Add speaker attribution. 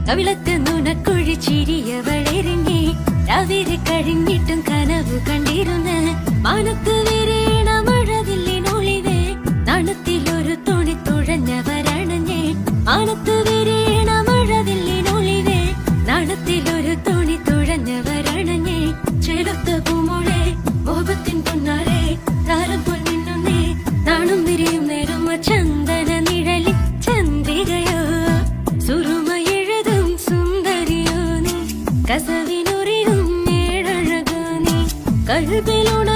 Speaker 1: കവിളത്ത് നുണക്കുഴിച്ചിരിയവളെറിഞ്ഞേ രാവിലെ കഴിഞ്ഞിട്ടും കനവ് കണ്ടിരുന്ന് മാനത്ത് വിരീണ മഴവില്ലിനൊളിവേ നാണത്തിലൊരു തുണി തുഴഞ്ഞവരണഞ്ഞേ മാനത്ത് വിരീണ മഴവില്ലിനൊളിവേ നാണത്തിലൊരു തുണി തുഴഞ്ഞവരണഞ്ഞേ ചെലുത്ത പൂമോളെ മോഹത്തിൻ പൊന്നാരെ താരം പൊന്നിന്നേ നാണും വിരിയും നേരം ചന്ദന നിഴലി ചന്ദ്രികയോ സുറുമയെഴുതും സുന്ദരിയോ നീ കസവിനുറിയും ഏഴഴകോ നീ കൽബിലുണ